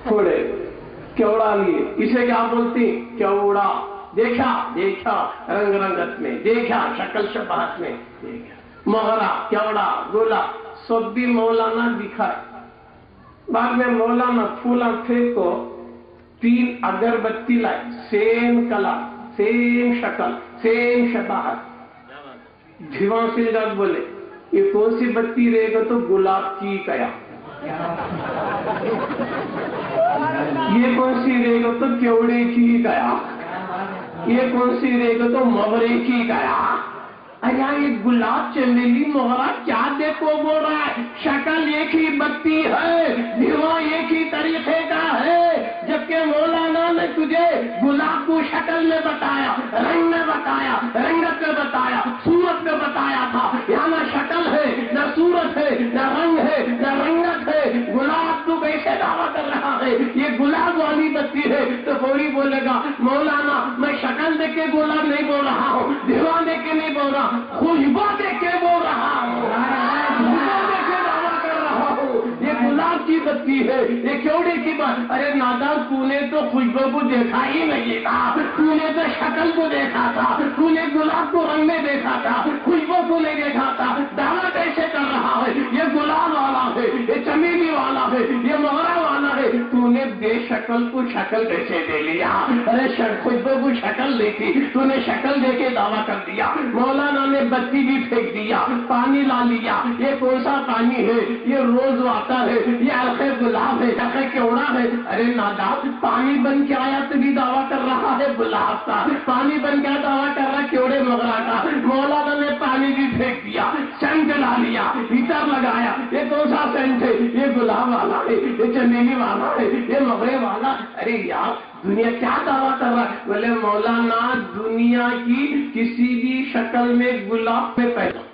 تھوڑے کیوڑا لیے، اسے کیا بولتے ہیں؟ کیوڑا. دیکھا دیکھا رنگ رنگت میں، دیکھا شکل شباہت میں، دیکھا مغرا کیوڑا گولا سب بھی مولانا دکھائے. بعد میں مولانا پھولا پھینکو 3 اگربتی لائے، سیم کلر سیم شکل سیم شباہت. بھیوان سنگھ جب بولے یہ کون سی بتی رہے گا تو گلاب کی کیا، یہ کون سی رہے گا تو کیوڑے کی گیا، یہ کون سی رہے گا تو مغرے کی گیا. ارے یہ گلاب چمیلی موہرا کیا دیکھو بول رہا ہے، شکل ایک ہی بتی ہے، دھواں ایک ہی طریقے کا ہے. جبکہ مولانا نے تجھے گلاب کو شکل میں بتایا، رنگ میں بتایا، رنگت میں بتایا، صورت میں بتایا تھا. یہاں نہ شکل ہے نہ صورت ہے نہ رنگ ہے نہ رنگت ہے. گلاب تو کیسے دعویٰ کر رہا ہے یہ گلاب والی بتی ہے؟ تو فوری بولے گا مولانا میں شکل دیکھ کے گلاب نہیں بول رہا ہوں، دھواں دیکھ کے نہیں بول رہا، خوشبو دیکھ کے بول رہا ہوں، خوشبو دیکھ کے دعویٰ کر رہا ہوں یہ گلاب کی بتی ہے، یہ کیوڑے کی بات. ارے نادان تو نے تو خوشبو کو دیکھا ہی نہیں تھا، تو نے تو شکل کو دیکھا تھا، تو نے گلاب کو رنگ میں دیکھا تھا، خوشبو کو نہیں دیکھا تھا. دعویٰ کیسے کر رہا ہے یہ گلاب والا ہے، یہ چمیلی والا ہے، یہ موہرا والا ہے؟ تو نے بے شکل کو شکل کیسے دے لیا؟ ارے خوشبو کو شکل دی تھی، تو نے شکل دے کے دعویٰ کر دیا. مولانا نے بتی بھی پھینک دیا، پانی لا لیا. یہ کون سا پانی ہے؟ یہ روز واٹر ہے، یہ الخے گلاب ہے، الخے کیوڑا ہے. ارے نادان پانی بن کے آیا تو بھی دعویٰ کر رہا ہے گلاب کا، پانی بن کے دعویٰ کر رہا ہے کیوڑے مغرا کا. مولانا نے پانی بھی پھینک دیا، سینٹ لا لیا، ہیٹر لگایا. یہ کون سا سینٹ ہے؟ یہ گلاب والا ہے، یہ چمیلی والا ہے، یہ مغرے والا. ارے یار دنیا کیا دعویٰ کر رہا ہے؟ بولے مولانا دنیا کی کسی بھی شکل میں گلاب میں پیدا.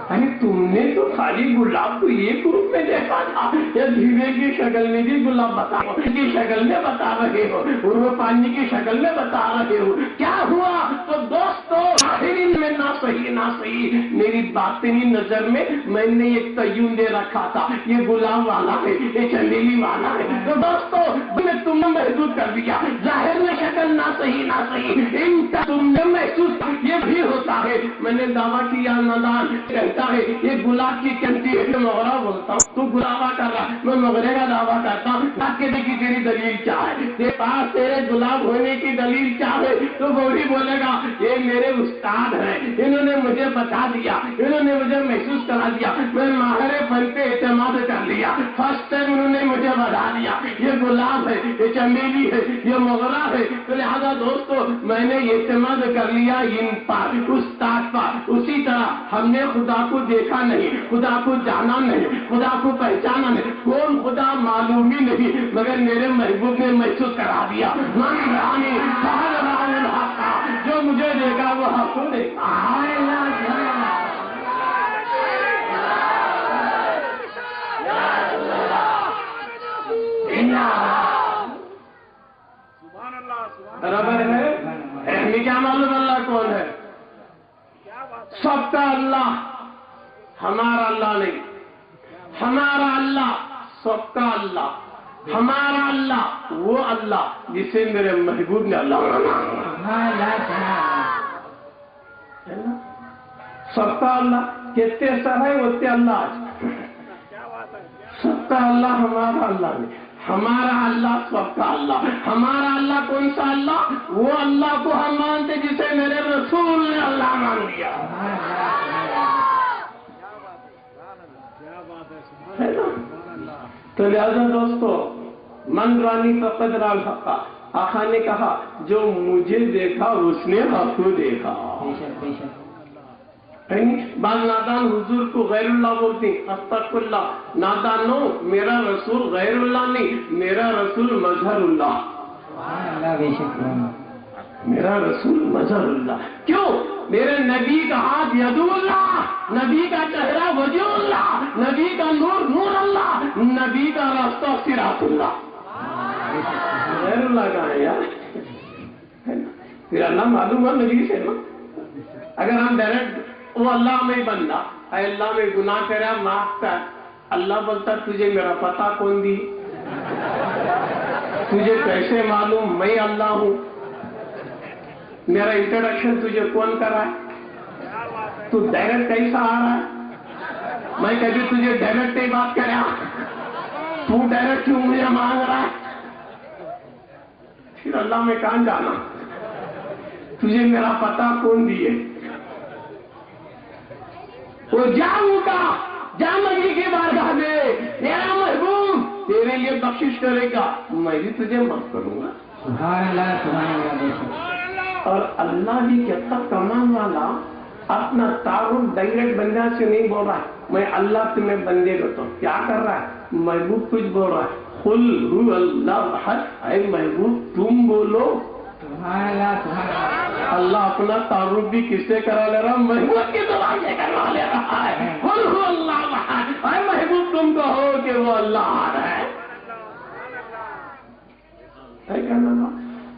ارے تم نے تو خالی گلاب کو ایک روپ میں دیکھا تھا، یا دھیرے کی شکل میں بھی گلاب بتا کی شکل میں بتا رہے ہو، اور وہ پانی کی شکل میں بتا رہے ہو. کیا ہوا؟ تو دوستو ظاہری میں نہ صحیح میری باطنی نظر میں نے ایک تعین دے رکھا تھا یہ گلاب والا ہے، یہ چمیلی والا ہے. تو دوستو تم نے محدود کر دیا، ظاہر میں شکل نہ صحیح ان کا تم نے محسوس یہ بھی ہوتا ہے. میں نے دعویٰ کیا نادان کہتا ہے یہ گلاب کی چمچی ہے، میں مغرا بولتا ہوں، تو گلابا کر رہا، میں مغرے کا دعویٰ کرتا ہوں. آپ کے دیکھی تیری دلیل کیا ہے؟ تیرے پاس تیرے گلاب ہونے کی دلیل کیا ہے؟ تو گوری بولے گا یہ میرے استاد ہیں، انہوں نے مجھے بتا دیا، انہوں نے مجھے محسوس کرا دیا، میں ماہر فن پہ اعتماد کر لیا. فرسٹ ٹائم انہوں نے مجھے بتا دیا یہ گلاب ہے، یہ چمیلی ہے، یہ مغرا ہے. تو لہٰذا دوستو میں نے اعتماد کر لیا ان پر، استاد پر. اسی طرح ہم نے خدا کو دیکھا نہیں، خدا کو جانا نہیں، خدا کو پہچانا نہیں، کون خدا معلوم ہی نہیں، مگر میرے محبوب نے محسوس کرا دیا. من رانی فہد رانی الحق، جو مجھے دیکھا وہ حق کو دیکھا. برابر ہے؟ ہمیں کیا معلوم اللہ کون ہے؟ سب کا اللہ، ہمارا اللہ نہیں. ہمارا اللہ سب کا اللہ، ہمارا اللہ وہ اللہ جسے میرے محبوب نے اللہ سب کا اللہ. کتنے سر ہے اتنے اللہ. سب کا اللہ ہمارا اللہ نہیں، ہمارا اللہ سب کا اللہ. ہمارا اللہ کون سا اللہ؟ وہ اللہ کو ہم مانتے جسے میرے رسول نے اللہ مان لیا. تو لہذا دوستو من رانی فقد را الحق، آقا نے کہا جو مجھے دیکھا اس نے حق کو دیکھا. بعض نادان حضور کو غیر اللہ بولتے ہیں، استغفر اللہ. نادانو میرا رسول غیر اللہ نہیں، میرا رسول مظہر اللہ. میرا رسول مظہر اللہ. کیوں؟ میرے نبی کا ہاتھ ید اللہ، نبی کا چہرہ وجہ اللہ، نبی کا نور نور اللہ، نبی کا راستہ صراط اللہ. غیر اللہ کا ہے یار، پھر اللہ معلوم ہے نبی سے نا. اگر ہم ڈائریکٹ وہ اللہ میں بندہ اے اللہ میں گناہ کرا معاف کر، اللہ بولتا تجھے میرا پتہ کون دی؟ تجھے کیسے معلوم میں اللہ ہوں؟ میرا انٹروڈکشن تجھے کون کر رہا ہے؟ تو ڈائریکٹ کیسا آ رہا ہے؟ میں کبھی تجھے ڈائریکٹ ہی بات کریا، تو ڈائریکٹ کیوں مجھے مانگ رہا ہے؟ پھر اللہ میں کہاں جانا؟ تجھے میرا پتہ کون دیے؟ وہ جاؤں گا جا نبی کی بارگاہ میں، میرا محبوب تیرے لیے بخشش کرے گا، میں بھی تجھے معاف کروں گا۔ سبحان اللہ سبحان اللہ۔ اور اللہ بھی کہتا کمال والا اپنا تعارف ڈائریکٹ بندہ سے نہیں بول رہا ہے، میں اللہ تمہیں بندے کو کیا کر رہا ہے؟ محبوب کچھ بول رہا ہے، قل هو اللہ احد، اے محبوب تم بولو۔ سبحان اللہ سبحان اللہ۔ اللہ اپنا تعارف بھی کس سے کرا لے رہا؟ محبوب کی زبان سے کروا لے رہا ہے، قل هو اللہ احد، اے محبوب تم کہو کہ وہ اللہ احد ہے۔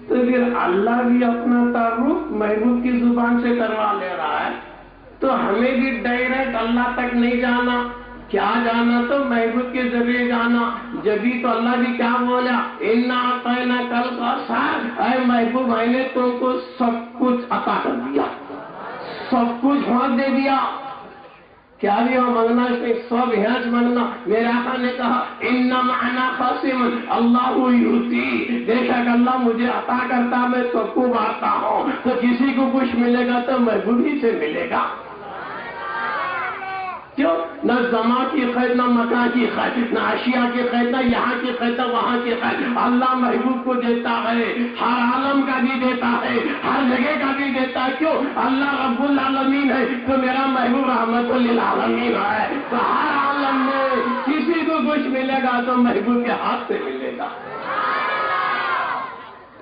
تو پھر اللہ بھی اپنا تعارف محبوب کی زبان سے کروا لے رہا ہے، تو ہمیں بھی ڈائریکٹ اللہ تک نہیں جانا، کیا جانا تو محبوب کے ذریعے جانا۔ جبھی تو اللہ بھی کیا بولا، اِنَّا أَعْطَيْنَاكَ الْكَوْثَرَ، اے محبوب میں نے تم کو سب کچھ عطا کر دیا، سب کچھ ہاتھ دے دیا۔ کیا بھی ہو مانگنا اس سب ہنس مانگنا۔ میرے آقا نے کہا ان معنا قاسم اللہ یؤتی، بے شک اللہ مجھے عطا کرتا میں سب کو بانٹتا ہوں، تو کسی کو کچھ ملے گا تو محبوب ہی سے ملے گا۔ کیوں؟ نہ زمان کی قید، نہ مکان کی قید، نہ اشیاء کی قید، نہ یہاں کی قید، نہ وہاں کی قید۔ اللہ محبوب کو دیتا ہے، ہر عالم کا بھی دیتا ہے، ہر جگہ کا بھی دیتا ہے۔ کیوں؟ اللہ رب العالمین ہے تو میرا محبوب رحمت للعالمین ہے، تو ہر عالم میں کسی کو کچھ ملے گا تو محبوب کے ہاتھ سے ملے گا۔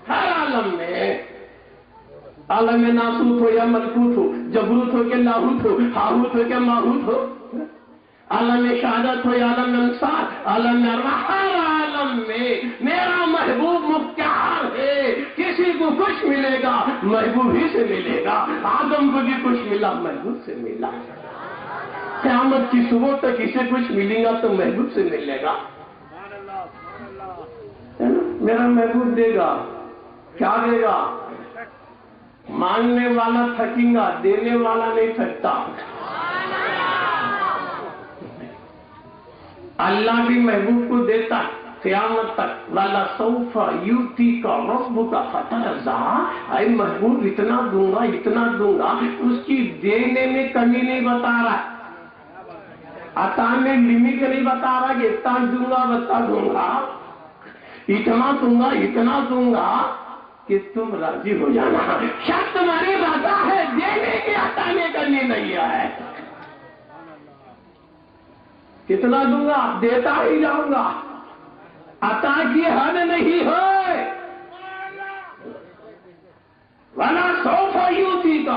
ہر عالم میں، عالم ناسوت ہو یا ملکوت ہو، جبروت ہو کہ لاہوت ہو، ہاہوت ہو کہ ماہوت ہو، عالم شہادت ہو یا عالم انصار، عالم ارواح، ہر عالم میں میرا محبوب مختار ہے۔ کسی کو کچھ ملے گا محبوب ہی سے ملے گا۔ آدم کو بھی کچھ ملا محبوب سے ملا، قیامت کی صبح تک اسے کچھ ملے گا تو محبوب سے ملے گا۔ میرا محبوب دے گا، کیا دے گا؟ مانگنے والا تھکے گا، دینے والا نہیں تھکتا۔ اللہ بھی محبوب کو دیتا قیامت تک، وَلَسَوْفَ يُؤْتِيكَ رَبُّكَ فَتَرْضَىٰ، اے محبوب اتنا دوں گا اتنا دوں گا، اس کی دینے میں کمی نہیں بتا رہا، عطا میں لمٹ نہیں بتا رہا کہ اتنا دوں گا بتا دوں گا، اتنا دوں گا اتنا دوں گا کہ تم راضی ہو جانا۔ شرط تمہاری رضا ہے، دینے کی عطا میں کرنی نہیں ہے۔ کتنا دوں گا؟ دیتا ہی جاؤں گا، عطا کی حد نہیں ہے۔ وَلَسَوْفَ يُؤْتِيكَ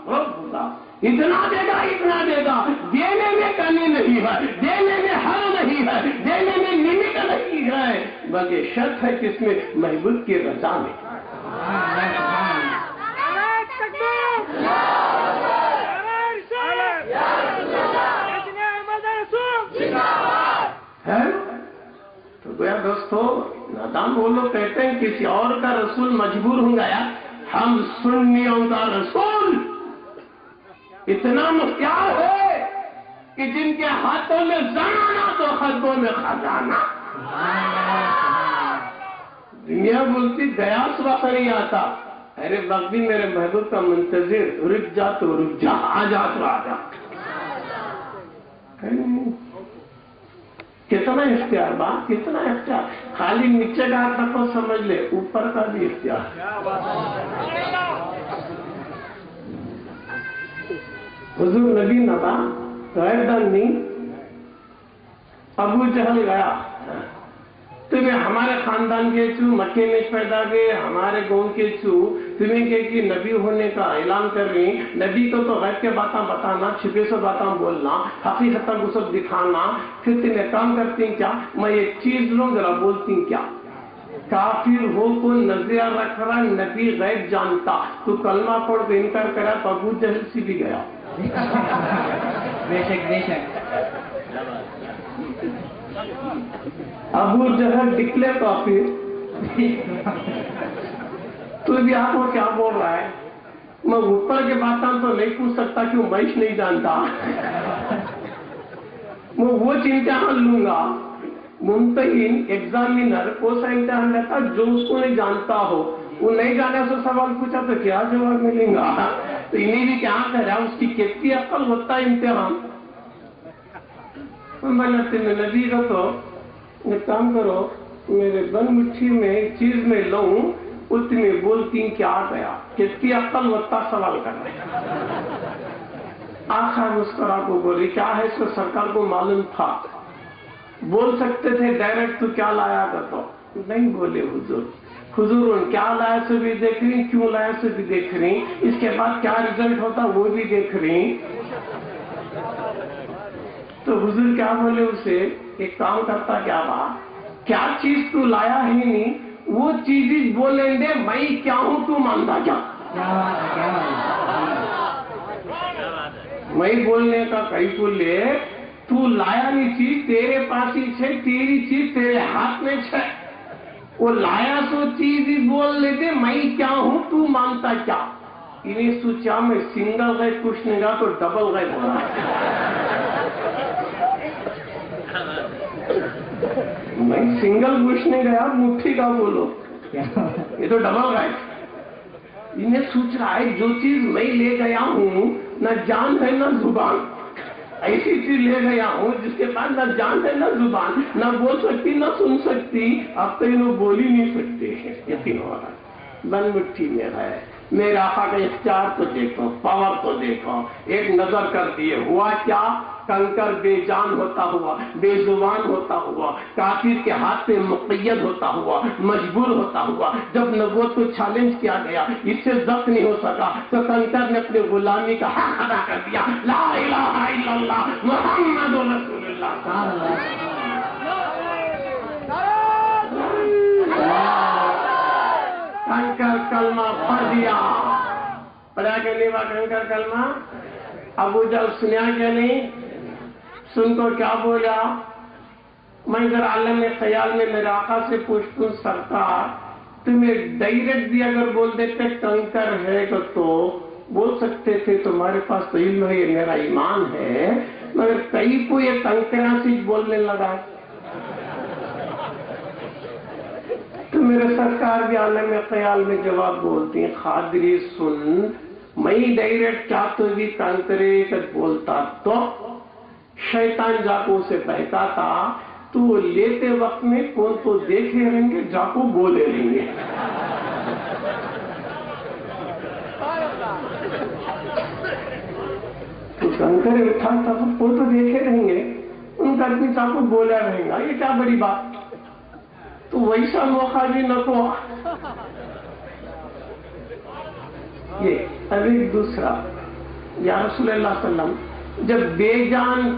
رَبُّكَ، اتنا دے گا اتنا دے گا، دینے میں کمی نہیں ہے، دینے میں حد نہیں ہے، دینے میں لمٹ نہیں ہے، بلکہ شرط ہے کس میں؟ محبوب کی رضا میں۔ ہے تو گویا دوستو، نادان وہ لوگ کہتے ہیں کسی اور کا رسول مجبور ہو گیا، ہم سنیوں کا رسول اتنا مختار ہے کہ جن کے ہاتھوں میں زمانہ تو خطوں میں خزانہ۔ دنیا بولتی دیاس وقت نہیں آتا، ارے وقت بھی میرے محبوب کا منتظر، رک جا تو رک جا، آ جا تو آ جا۔ کتنا اختیار، بات کتنا اختیار، خالی نیچے کا تک کو سمجھ لے، اوپر کا بھی اختیار۔ حضور نبی نبا غیر دن نہیں، ابو جہل گیا، تمہیں ہمارے خاندان کے چھو مکے میں پیدا گئے، ہمارے گاؤں کے چھو تمہیں کہ نبی ہونے کا اعلان کر رہی، نبی کو تو غیب کے باتیں بتانا، چھپے سے باتیں بولنا، حقیقت کو سب دکھانا، پھر تمہیں کام کرتی کیا؟ میں ایک چیز لوں ذرا بولتی کیا؟ کافر ہو کو نظریہ رکھ رہا نبی غیب جانتا، تو کلمہ پڑھ کے انکار کرا تو ابو جہل سے بھی گیا۔ بے شک بے شک۔ ابو جہل ڈکلیئر کافر، تو بھی آپ کو کیا بول رہا ہے؟ میں اوپر کے باتیں تو نہیں پوچھ سکتا کیوں معیش نہیں جانتا، میں وہ امتحان لوں گا۔ ممتحن ایگزامینر کون سا امتحان لیتا جو اس کو نہیں جانتا ہو، وہ نہیں جانے سے سوال پوچھا تو کیا جواب ملے گا؟ تو انہیں بھی کیا کرا، اس کی کتنی عقل ہوتا ہے امتحان۔ میں نبی کا تو ایک کام کرو، میرے بند مٹھی میں ایک چیز میں لوں، اس میں بولتی کیا گیا، کتنی عقل ہوتا سوال کرنا۔ آخر مسکرا کو بولی کیا ہے، اس کو سرکار کو معلوم تھا، بول سکتے تھے ڈائریکٹ تو کیا لایا تھا، تو نہیں بولے حضور۔ حضور کیا لایا سے بھی دیکھ رہی، کیوں لایا سے بھی دیکھ رہی، اس کے بعد کیا رزلٹ ہوتا وہ بھی دیکھ رہی۔ تو حضور کیا بولے اسے، ایک کام کرتا کیا بات، کیا چیز تو لایا ہی نہیں، وہ چیز بولیں دے میں کیا ہوں تو مانتا کیا؟ میں بولنے کا کئی بولے، تو لایا نہیں چیز تیرے پاس ہی چھے، تیری چیز تیرے ہاتھ میں چھے، وہ لایا سو چیز ہی بول لیتے میں کیا ہوں تو مانتا کیا؟ انہیں سوچا میں سنگل غیب پوچھنے گا تو ڈبل غیب ہو رہا ہے، میں سنگل پوچھنے گیا مٹھی کا بولو، یہ تو ڈبل غیب۔ انہیں سوچ رہا ہے جو چیز میں لے گیا ہوں نہ جان ہے نہ زبان، ایسی چیز لے گیا ہوں جس کے پاس نہ جان ہے نہ زبان، نہ بول سکتی نہ سن سکتی، اب تو انہوں بول ہی نہیں سکتے، یقین ہو رہا ہے بند مٹھی میں ہے۔ میرے آقا کا اختیار تو دیکھو، پاور تو دیکھو، ایک نظر کر دیے، ہوا کیا، کنکر بے جان ہوتا ہوا، بے زبان ہوتا ہوا، کافر کے ہاتھ پہ مقید ہوتا ہوا، مجبور ہوتا ہوا، جب نبوت کو چیلنج کیا گیا، اس سے ضبط نہیں ہو سکا تو کنکر نے اپنے غلامی کا حق ادا کر دیا، لا الہ الا اللہ محمد رسول اللہ۔ کنکر کلمہ پڑھ دیا، پڑھا کہ نہیں با کنکر کلمہ؟ ابو جہل سنیا کہ نہیں؟ سن کو کیا بولا؟ میں اگر عالم خیال میں میرے آقا سے پوچھتوں سرکار تمہیں ڈائریکٹ بھی اگر بول دیتے کنکر ہے تو بول سکتے تھے، تمہارے پاس تو علم ہے، یہ میرا ایمان ہے، مگر کئی کو یہ کنکرا سے بولنے لگا۔ تو میرے سرکار بھی عالم خیال میں جواب بولتی ہیں، خادری سن، میں ڈائریکٹ چاہتے بھی کنکرے بولتا تو شیطان جاکو سے بہتا تھا، تو وہ لیتے وقت میں کون تو دیکھے رہیں گے، جاکو بولے رہیں گے۔ تو کنکرے اٹھاتا وہ تو دیکھے رہیں گے، ان کا اتنی چاکو بولا رہیں گا، یہ کیا بڑی بات؟ تو ویسا موقع بھی نہ کو۔ یہ ابھی دوسرا، یا رسول اللہ صلی اللہ علیہ وسلم، جب بے جان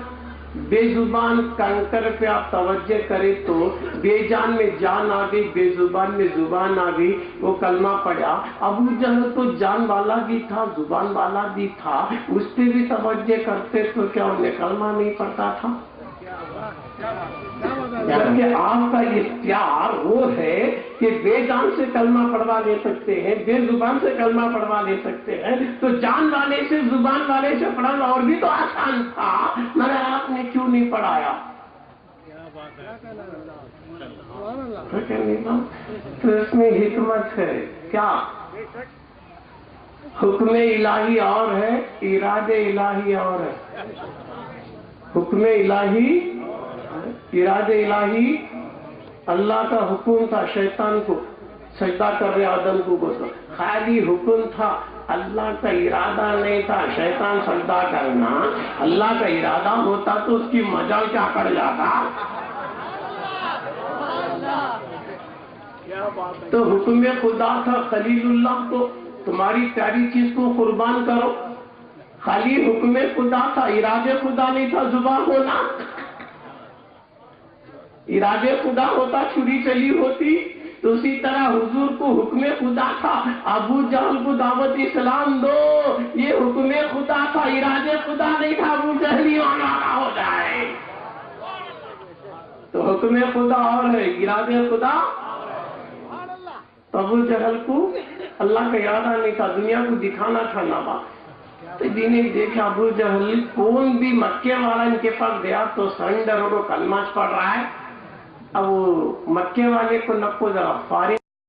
بے زبان کنکر پہ آپ توجہ کرے تو بے جان میں جان آ گئی، بے زبان میں زبان آ گئی، وہ کلمہ پڑھا۔ ابو جہل تو جان والا بھی تھا، زبان والا بھی تھا، اس پہ بھی توجہ کرتے تو کیا انہیں کلمہ نہیں پڑھتا تھا؟ جبکہ آپ کا اختیار وہ ہے کہ بے جان سے کلمہ پڑھوا لے سکتے ہیں، بے زبان سے کلمہ پڑھوا لے سکتے ہیں، تو جان والے سے زبان والے سے پڑھانا اور بھی تو آسان تھا، مگر آپ نے کیوں نہیں پڑھایا؟ تو اس میں حکمت ہے کیا؟ حکم الہی اور ہے، ارادے الہی اور ہے۔ حکم الہی، ارادے الہی، اللہ کا حکم تھا شیطان کو سجدہ کر رہے آدم کو بولو، خالی حکم تھا، اللہ کا ارادہ نہیں تھا شیطان سجدہ کرنا۔ اللہ کا ارادہ ہوتا تو اس کی مجال کیا کر جاتا؟ تو حکم خدا تھا خلیل اللہ کو، تمہاری پیاری چیز کو قربان کرو، خالی حکم خدا تھا، ارادے خدا نہیں تھا زبان ہونا۔ ارادے خدا ہوتا چھری چلی ہوتی، تو اسی طرح حضور کو حکم خدا تھا، ابو جہل کو دعوت اسلام دو، یہ حکم خدا تھا، ارادے خدا نہیں تھا ابو جہل ہی والا ہو جائے۔ تو حکم خدا اور ہے، ارادے خدا. تو ابو جہل کو اللہ کا ارادہ نہیں تھا، دنیا کو دکھانا تھا نابا. تو جی نے دیکھا ابو جہل کون بھی مکے والا ان کے پاس گیا تو سرنڈر ہو کو کلمہ پڑھ رہا ہے. اب وہ مکے والے کو نکو ذرا فارغ